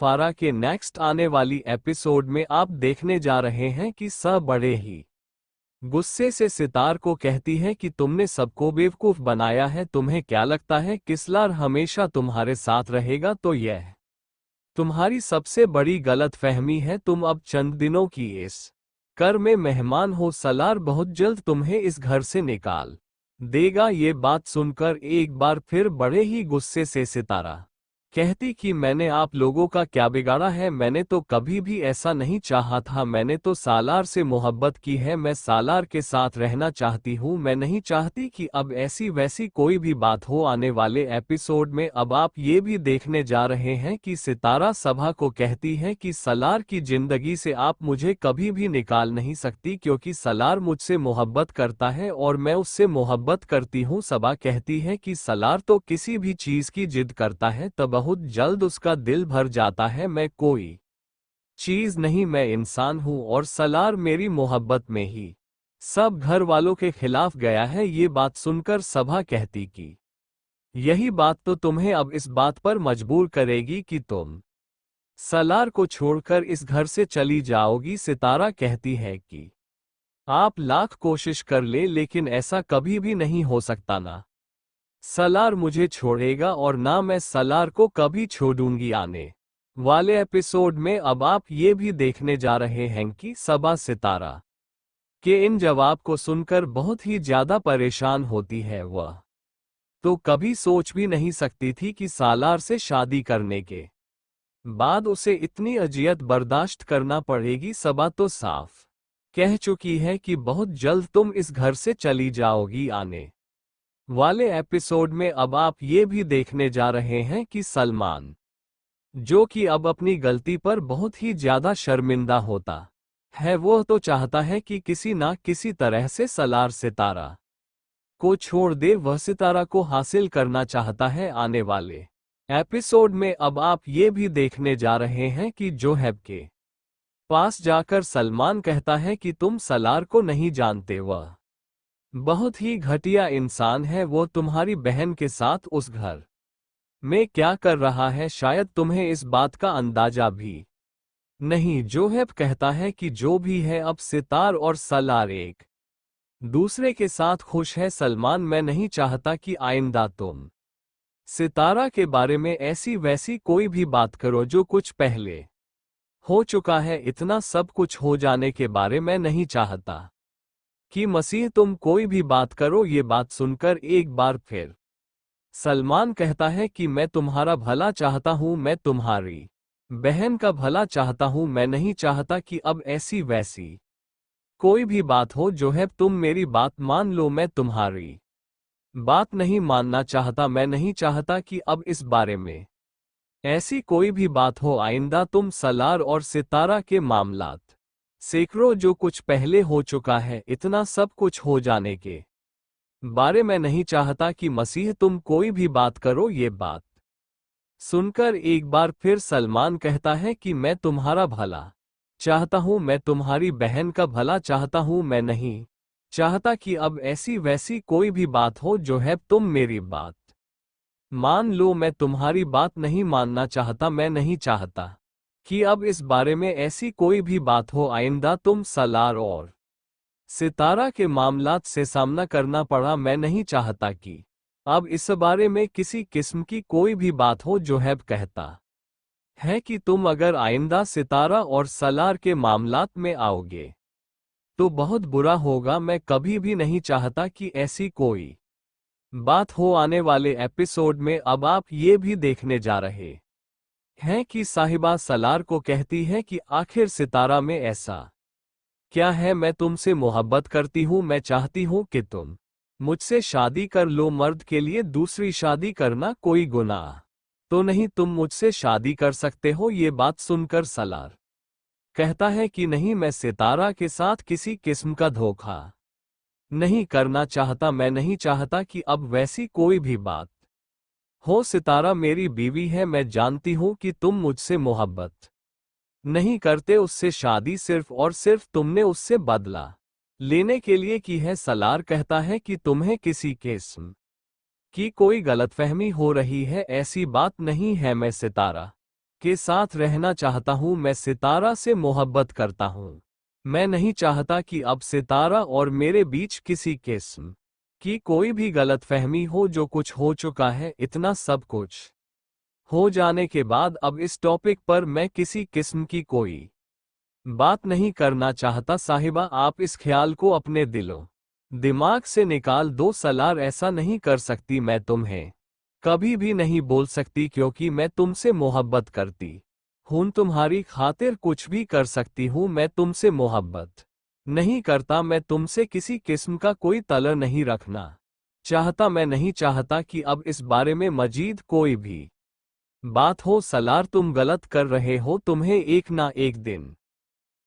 सफारा के नेक्स्ट आने वाली एपिसोड में आप देखने जा रहे हैं कि बड़े ही गुस्से से सितार को कहती है कि तुमने सबको बेवकूफ बनाया है। तुम्हें क्या लगता है किसलार हमेशा तुम्हारे साथ रहेगा? तो यह तुम्हारी सबसे बड़ी गलतफहमी है। तुम अब चंद दिनों की इस घर में मेहमान हो। सलार बहुत जल्द तुम्हें इस घर से निकाल देगा। ये बात सुनकर एक बार फिर बड़े ही गुस्से से सितारा कहती कि मैंने आप लोगों का क्या बिगाड़ा है? मैंने तो कभी भी ऐसा नहीं चाहा था। मैंने तो सालार से मोहब्बत की है। मैं सालार के साथ रहना चाहती हूँ। मैं नहीं चाहती कि अब ऐसी वैसी कोई भी बात हो। आने वाले एपिसोड में अब आप ये भी देखने जा रहे हैं कि सितारा सभा को कहती है कि सलार की जिंदगी से आप मुझे कभी भी निकाल नहीं सकती, क्योंकि सलार मुझसे मोहब्बत करता है और मैं उससे मोहब्बत करती हूँ। सभा कहती है कि सलार तो किसी भी चीज की जिद करता है तब बहुत जल्द उसका दिल भर जाता है। मैं कोई चीज नहीं, मैं इंसान हूं और सलार मेरी मोहब्बत में ही सब घर वालों के खिलाफ गया है। ये बात सुनकर सभा कहती कि यही बात तो तुम्हें अब इस बात पर मजबूर करेगी कि तुम सलार को छोड़कर इस घर से चली जाओगी। सितारा कहती है कि आप लाख कोशिश कर ले लेकिन ऐसा कभी भी नहीं हो सकता ना सलार मुझे छोड़ेगा और ना मैं सलार को कभी छोड़ूंगी। आने वाले एपिसोड में अब आप ये भी देखने जा रहे हैं कि सबा सितारा के इन जवाब को सुनकर बहुत ही ज्यादा परेशान होती है। वह तो कभी सोच भी नहीं सकती थी कि सालार से शादी करने के बाद उसे इतनी अजियत बर्दाश्त करना पड़ेगी। सबा तो साफ कह चुकी है कि बहुत जल्द तुम इस घर से चली जाओगी। आने वाले एपिसोड में अब आप ये भी देखने जा रहे हैं कि सलमान, जो कि अब अपनी गलती पर बहुत ही ज्यादा शर्मिंदा होता है, वो तो चाहता है कि किसी ना किसी तरह से सलार सितारा को छोड़ दे। वह सितारा को हासिल करना चाहता है। आने वाले एपिसोड में अब आप ये भी देखने जा रहे हैं कि जोहेब के पास जाकर सलमान कहता है कि तुम सलार को नहीं जानते, वह बहुत ही घटिया इंसान है। वो तुम्हारी बहन के साथ उस घर में क्या कर रहा है शायद तुम्हें इस बात का अंदाजा भी नहीं। जोहेब कहता है कि जो भी है अब सितार और सलार एक दूसरे के साथ खुश है। सलमान, मैं नहीं चाहता कि आइंदा तुम सितारा के बारे में ऐसी वैसी कोई भी बात करो। जो कुछ पहले हो चुका है, इतना सब कुछ हो जाने के बारे में नहीं चाहता कि मसीह तुम कोई भी बात करो। ये बात सुनकर एक बार फिर सलमान कहता है कि मैं तुम्हारा भला चाहता हूं, मैं तुम्हारी बहन का भला चाहता हूं। मैं नहीं चाहता कि अब ऐसी वैसी कोई भी बात हो। जो है तुम मेरी बात मान लो, मैं तुम्हारी बात नहीं मानना चाहता। मैं नहीं चाहता कि अब इस बारे में ऐसी कोई भी बात हो। आइंदा तुम सलार और सितारा के मामलात सैकड़ों जो कुछ पहले हो चुका है, इतना सब कुछ हो जाने के बारे में नहीं चाहता कि मसीह तुम कोई भी बात करो। ये बात सुनकर एक बार फिर सलमान कहता है कि मैं तुम्हारा भला चाहता हूं, मैं तुम्हारी बहन का भला चाहता हूं। मैं नहीं चाहता कि अब ऐसी वैसी कोई भी बात हो। जो है तुम मेरी बात मान लो, मैं तुम्हारी बात नहीं मानना चाहता। मैं नहीं चाहता कि अब इस बारे में ऐसी कोई भी बात हो। आइंदा तुम सलार और सितारा के मामलात से सामना करना पड़ा। मैं नहीं चाहता कि अब इस बारे में किसी किस्म की कोई भी बात हो। जोहेब कहता है कि तुम अगर आइंदा सितारा और सलार के मामलात में आओगे तो बहुत बुरा होगा। मैं कभी भी नहीं चाहता कि ऐसी कोई बात हो। आने वाले एपिसोड में अब आप ये भी देखने जा रहे हैं कि साहिबा सलार को कहती है कि आखिर सितारा में ऐसा क्या है? मैं तुमसे मोहब्बत करती हूँ। मैं चाहती हूँ कि तुम मुझसे शादी कर लो। मर्द के लिए दूसरी शादी करना कोई गुनाह तो नहीं, तुम मुझसे शादी कर सकते हो। ये बात सुनकर सलार कहता है कि नहीं, मैं सितारा के साथ किसी किस्म का धोखा नहीं करना चाहता। मैं नहीं चाहता कि अब वैसी कोई भी बात हो। सितारा मेरी बीवी है। मैं जानती हूं कि तुम मुझसे मोहब्बत नहीं करते। उससे शादी सिर्फ और सिर्फ तुमने उससे बदला लेने के लिए की है। सलार कहता है कि तुम्हें किसी किस्म की कोई गलतफहमी हो रही है। ऐसी बात नहीं है। मैं सितारा के साथ रहना चाहता हूँ। मैं सितारा से मोहब्बत करता हूँ। मैं नहीं चाहता कि अब सितारा और मेरे बीच किसी किस्म की कोई भी गलतफहमी हो। जो कुछ हो चुका है, इतना सब कुछ हो जाने के बाद अब इस टॉपिक पर मैं किसी किस्म की कोई बात नहीं करना चाहता। साहिबा, आप इस ख्याल को अपने दिलो दिमाग से निकाल दो। सलार, ऐसा नहीं कर सकती। मैं तुम्हें कभी भी नहीं बोल सकती क्योंकि मैं तुमसे मोहब्बत करती हूं। तुम्हारी खातिर कुछ भी कर सकती हूं। मैं तुमसे मोहब्बत नहीं करता। मैं तुमसे किसी किस्म का कोई तलर नहीं रखना चाहता। मैं नहीं चाहता कि अब इस बारे में मजीद कोई भी बात हो। सलार, तुम गलत कर रहे हो। तुम्हें एक ना एक दिन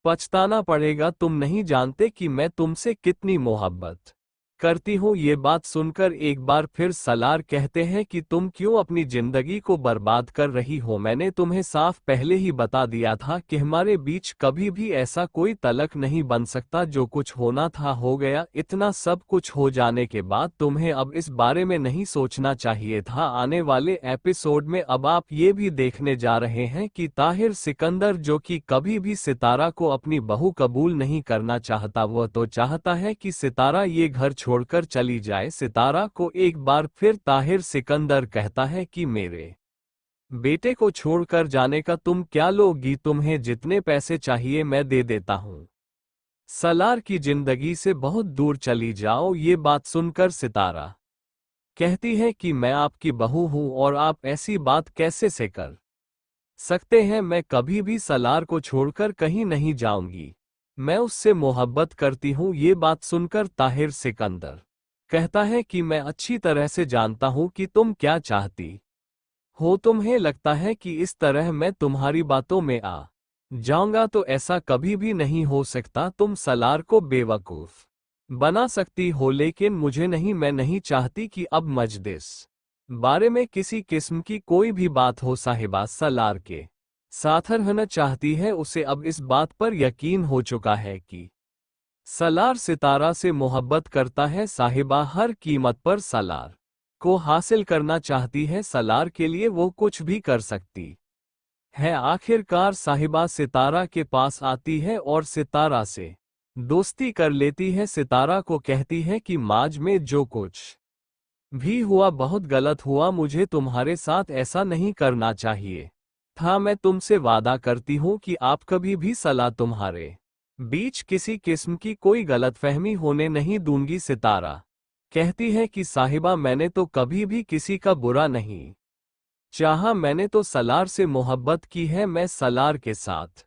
पछताना पड़ेगा। तुम नहीं जानते कि मैं तुमसे कितनी मोहब्बत करती हूँ। ये बात सुनकर एक बार फिर सलार कहते हैं कि तुम क्यों अपनी जिंदगी को बर्बाद कर रही हो। मैंने तुम्हें साफ पहले ही बता दिया था कि हमारे बीच कभी भी ऐसा कोई तलक नहीं बन सकता। जो कुछ होना था हो गया। इतना सब कुछ हो जाने के बाद तुम्हें अब इस बारे में नहीं सोचना चाहिए था। आने वाले एपिसोड में अब आप ये भी देखने जा रहे हैं कि ताहिर सिकंदर, जो कि कभी भी सितारा को अपनी बहू कबूल नहीं करना चाहता, वह तो चाहता है कि सितारा ये घर छोड़कर चली जाए। सितारा को एक बार फिर ताहिर सिकंदर कहता है कि मेरे बेटे को छोड़कर जाने का तुम क्या लोगी? तुम्हें जितने पैसे चाहिए मैं दे देता हूं। सलार की जिंदगी से बहुत दूर चली जाओ। ये बात सुनकर सितारा कहती है कि मैं आपकी बहू हूं और आप ऐसी बात कैसे से कर सकते हैं। मैं कभी भी सलार को छोड़कर कहीं नहीं जाऊंगी। मैं उससे मोहब्बत करती हूँ। ये बात सुनकर ताहिर सिकंदर कहता है कि मैं अच्छी तरह से जानता हूँ कि तुम क्या चाहती हो। तुम्हें लगता है कि इस तरह मैं तुम्हारी बातों में आ जाऊंगा, तो ऐसा कभी भी नहीं हो सकता। तुम सलार को बेवकूफ बना सकती हो, लेकिन मुझे नहीं। मैं नहीं चाहती कि अब मजलिस बारे में किसी किस्म की कोई भी बात हो। साहिबा सलार के साथ रहना चाहती है। उसे अब इस बात पर यकीन हो चुका है कि सलार सितारा से मोहब्बत करता है। साहिबा हर कीमत पर सलार को हासिल करना चाहती है। सलार के लिए वो कुछ भी कर सकती है। आखिरकार साहिबा सितारा के पास आती है और सितारा से दोस्ती कर लेती है। सितारा को कहती है कि माज में जो कुछ भी हुआ बहुत गलत हुआ। मुझे तुम्हारे साथ ऐसा नहीं करना चाहिए था। मैं तुमसे वादा करती हूँ कि आप कभी भी सलाह तुम्हारे बीच किसी किस्म की कोई गलतफहमी होने नहीं दूंगी। सितारा कहती है कि साहिबा, मैंने तो कभी भी किसी का बुरा नहीं चाहा। मैंने तो सलार से मोहब्बत की है। मैं सलार के साथ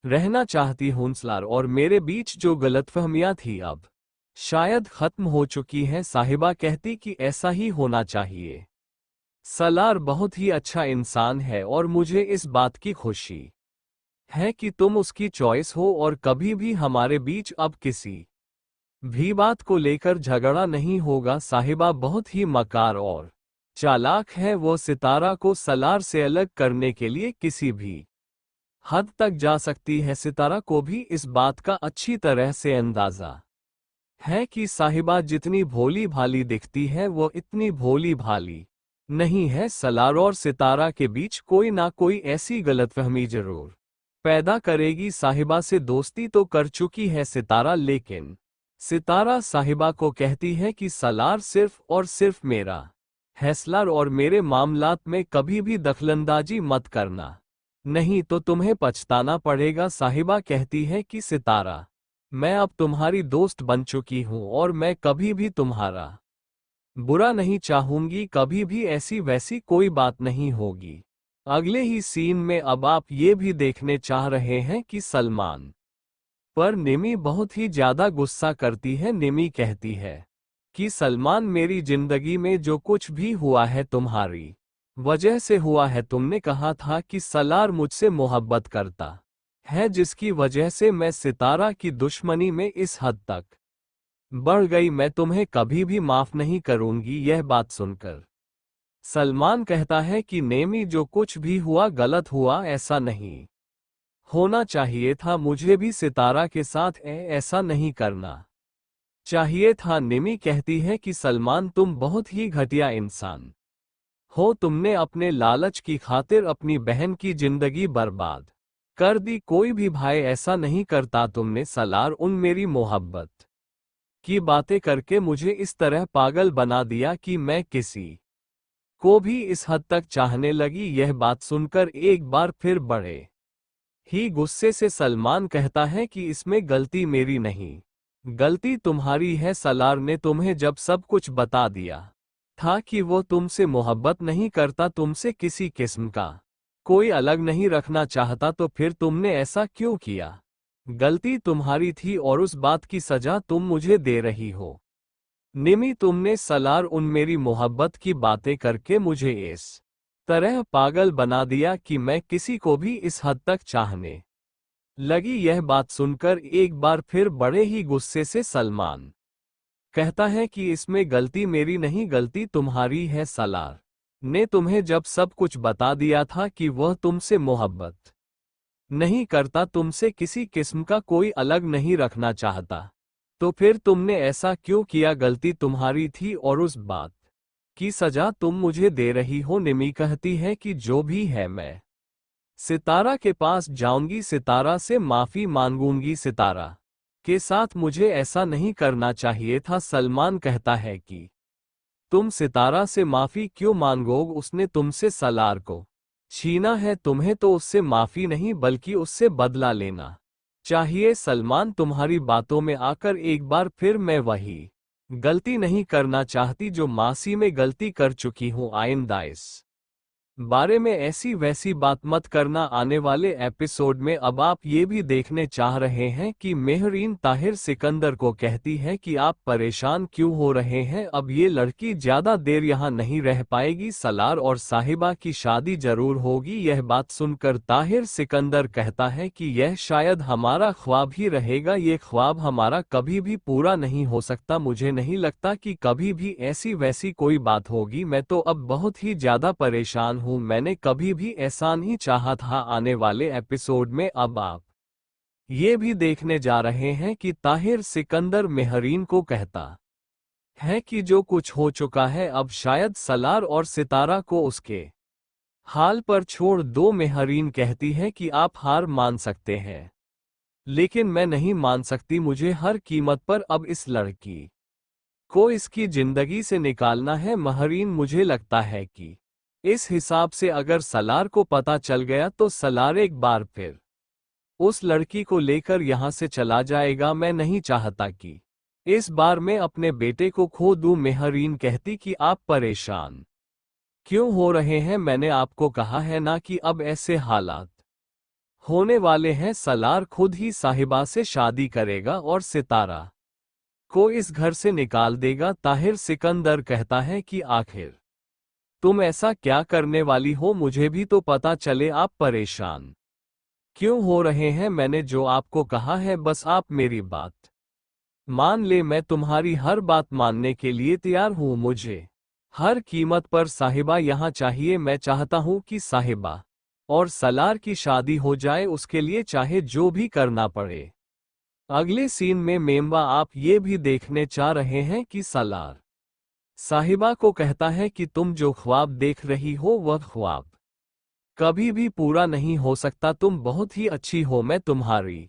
रहना चाहती हूँ। सलार और मेरे बीच जो गलतफहमियां थी अब शायद खत्म हो चुकी हैं। साहिबा कहती कि ऐसा ही होना चाहिए। सलार बहुत ही अच्छा इंसान है और मुझे इस बात की खुशी है कि तुम उसकी चॉइस हो और कभी भी हमारे बीच अब किसी भी बात को लेकर झगड़ा नहीं होगा। साहिबा बहुत ही मकार और चालाक है। वो सितारा को सलार से अलग करने के लिए किसी भी हद तक जा सकती है। सितारा को भी इस बात का अच्छी तरह से अंदाजा है कि साहिबा जितनी भोली भाली दिखती है वो इतनी भोली भाली नहीं है। सलार और सितारा के बीच कोई ना कोई ऐसी गलतफहमी जरूर पैदा करेगी। साहिबा से दोस्ती तो कर चुकी है सितारा, लेकिन सितारा साहिबा को कहती है कि सलार सिर्फ और सिर्फ मेरा है। सलार और मेरे मामलात में कभी भी दखलंदाजी मत करना, नहीं तो तुम्हें पछताना पड़ेगा। साहिबा कहती है कि सितारा, मैं अब तुम्हारी दोस्त बन चुकी हूं और मैं कभी भी तुम्हारा बुरा नहीं चाहूंगी। कभी भी ऐसी वैसी कोई बात नहीं होगी। अगले ही सीन में अब आप ये भी देखने चाह रहे हैं कि सलमान पर निमी बहुत ही ज्यादा गुस्सा करती है। निमी कहती है कि सलमान, मेरी जिंदगी में जो कुछ भी हुआ है तुम्हारी वजह से हुआ है। तुमने कहा था कि सलार मुझसे मोहब्बत करता है, जिसकी वजह से मैं सितारा की दुश्मनी में इस हद तक बढ़ गई। मैं तुम्हें कभी भी माफ नहीं करूंगी। यह बात सुनकर सलमान कहता है कि नेमी, जो कुछ भी हुआ गलत हुआ। ऐसा नहीं होना चाहिए था। मुझे भी सितारा के साथ ऐसा नहीं करना चाहिए था। निमी कहती है कि सलमान, तुम बहुत ही घटिया इंसान हो तुमने अपने लालच की खातिर अपनी बहन की जिंदगी बर्बाद कर दी। कोई भी भाई ऐसा नहीं करता। तुमने सलार उन मेरी मोहब्बत की बातें करके मुझे इस तरह पागल बना दिया कि मैं किसी को भी इस हद तक चाहने लगी। यह बात सुनकर एक बार फिर बड़े ही गुस्से से सलमान कहता है कि इसमें गलती मेरी नहीं, गलती तुम्हारी है। सलार ने तुम्हें जब सब कुछ बता दिया था कि वो तुमसे मोहब्बत नहीं करता, तुमसे किसी किस्म का कोई अलग नहीं रखना चाहता, तो फिर तुमने ऐसा क्यों किया? गलती तुम्हारी थी और उस बात की सजा तुम मुझे दे रही हो। निमी, तुमने सलार उन मेरी मोहब्बत की बातें करके मुझे इस तरह पागल बना दिया कि मैं किसी को भी इस हद तक चाहने लगी। यह बात सुनकर एक बार फिर बड़े ही गुस्से से सलमान कहता है कि इसमें गलती मेरी नहीं, गलती तुम्हारी है। सलार ने तुम्हें जब सब कुछ बता दिया था कि वह तुमसे मोहब्बत नहीं करता, तुमसे किसी किस्म का कोई अलग नहीं रखना चाहता, तो फिर तुमने ऐसा क्यों किया? गलती तुम्हारी थी और उस बात की सजा तुम मुझे दे रही हो। निमी कहती है कि जो भी है मैं सितारा के पास जाऊंगी, सितारा से माफी मांगूंगी, सितारा के साथ मुझे ऐसा नहीं करना चाहिए था। सलमान कहता है कि तुम सितारा से माफी क्यों मांगोगे? उसने तुमसे सलार को छीना है, तुम्हें तो उससे माफी नहीं बल्कि उससे बदला लेना चाहिए। सलमान, तुम्हारी बातों में आकर एक बार फिर मैं वही गलती नहीं करना चाहती जो मासी में गलती कर चुकी हूं। आइंदा इस बारे में ऐसी वैसी बात मत करना। आने वाले एपिसोड में अब आप ये भी देखने चाह रहे हैं कि मेहरीन ताहिर सिकंदर को कहती है कि आप परेशान क्यों हो रहे हैं, अब ये लड़की ज्यादा देर यहाँ नहीं रह पाएगी, सलार और साहिबा की शादी जरूर होगी। यह बात सुनकर ताहिर सिकंदर कहता है कि यह शायद हमारा ख्वाब ही रहेगा, ये ख्वाब हमारा कभी भी पूरा नहीं हो सकता। मुझे नहीं लगता कि कभी भी ऐसी वैसी कोई बात होगी। मैं तो अब बहुत ही ज्यादा परेशान हूं, मैंने कभी भी ऐसा नहीं चाहा था। आने वाले एपिसोड में अब आप ये भी देखने जा रहे हैं कि ताहिर सिकंदर मेहरीन को कहता है कि जो कुछ हो चुका है अब शायद सलार और सितारा को उसके हाल पर छोड़ दो। मेहरीन कहती है कि आप हार मान सकते हैं, लेकिन मैं नहीं मान सकती। मुझे हर कीमत पर अब इस लड़की को इसकी जिंदगी से निकालना है। मेहरीन, मुझे लगता है कि इस हिसाब से अगर सलार को पता चल गया तो सलार एक बार फिर उस लड़की को लेकर यहां से चला जाएगा। मैं नहीं चाहता कि इस बार मैं अपने बेटे को खो दूं। मेहरीन कहती कि आप परेशान क्यों हो रहे हैं, मैंने आपको कहा है ना कि अब ऐसे हालात होने वाले हैं। सलार खुद ही साहिबा से शादी करेगा और सितारा को इस घर से निकाल देगा। ताहिर सिकंदर कहता है कि आखिर तुम ऐसा क्या करने वाली हो, मुझे भी तो पता चले। आप परेशान क्यों हो रहे हैं? मैंने जो आपको कहा है बस आप मेरी बात मान ले। मैं तुम्हारी हर बात मानने के लिए तैयार हूं। मुझे हर कीमत पर साहिबा यहाँ चाहिए। मैं चाहता हूं कि साहिबा और सलार की शादी हो जाए, उसके लिए चाहे जो भी करना पड़े। अगले सीन में मेम्बा आप ये भी देखने चाह रहे हैं कि सलार साहिबा को कहता है कि तुम जो ख्वाब देख रही हो वह ख्वाब कभी भी पूरा नहीं हो सकता। तुम बहुत ही अच्छी हो, मैं तुम्हारी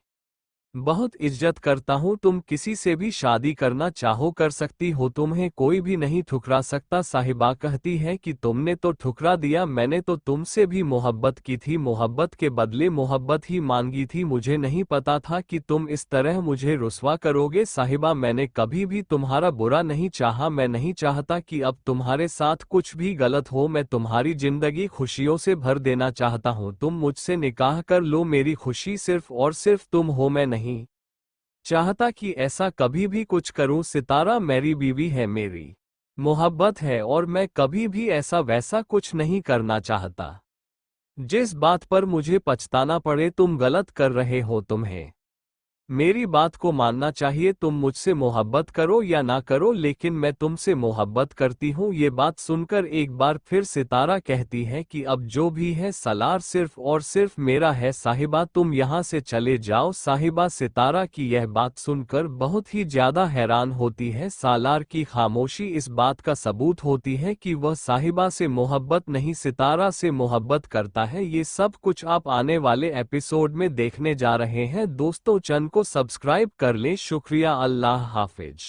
बहुत इज्जत करता हूँ। तुम किसी से भी शादी करना चाहो कर सकती हो, तुम्हें कोई भी नहीं ठुकरा सकता। साहिबा कहती है कि तुमने तो ठुकरा दिया, मैंने तो तुमसे भी मोहब्बत की थी, मोहब्बत के बदले मोहब्बत ही मांगी थी। मुझे नहीं पता था कि तुम इस तरह मुझे रुस्वा करोगे। साहिबा, मैंने कभी भी तुम्हारा बुरा नहीं चाहा, मैं नहीं चाहता कि अब तुम्हारे साथ कुछ भी गलत हो। मैं तुम्हारी जिंदगी खुशियों से भर देना चाहता हूँ, तुम मुझसे निकाह कर लो, मेरी खुशी सिर्फ और सिर्फ तुम हो। मैं नहीं चाहता कि ऐसा कभी भी कुछ करूं। सितारा मेरी बीवी है, मेरी मोहब्बत है और मैं कभी भी ऐसा वैसा कुछ नहीं करना चाहता जिस बात पर मुझे पछताना पड़े। तुम गलत कर रहे हो, तुम्हें मेरी बात को मानना चाहिए, तुम मुझसे मोहब्बत करो या ना करो लेकिन मैं तुमसे मोहब्बत करती हूँ। ये बात सुनकर एक बार फिर सितारा कहती है कि अब जो भी है सालार सिर्फ और सिर्फ मेरा है, साहिबा तुम यहाँ से चले जाओ। साहिबा सितारा की यह बात सुनकर बहुत ही ज्यादा हैरान होती है। सालार की खामोशी इस बात का सबूत होती है कि वह साहिबा से मोहब्बत नहीं सितारा से मोहब्बत करता है। ये सब कुछ आप आने वाले एपिसोड में देखने जा रहे हैं। दोस्तों चैनल को सब्सक्राइब कर लें। शुक्रिया। अल्लाह हाफिज।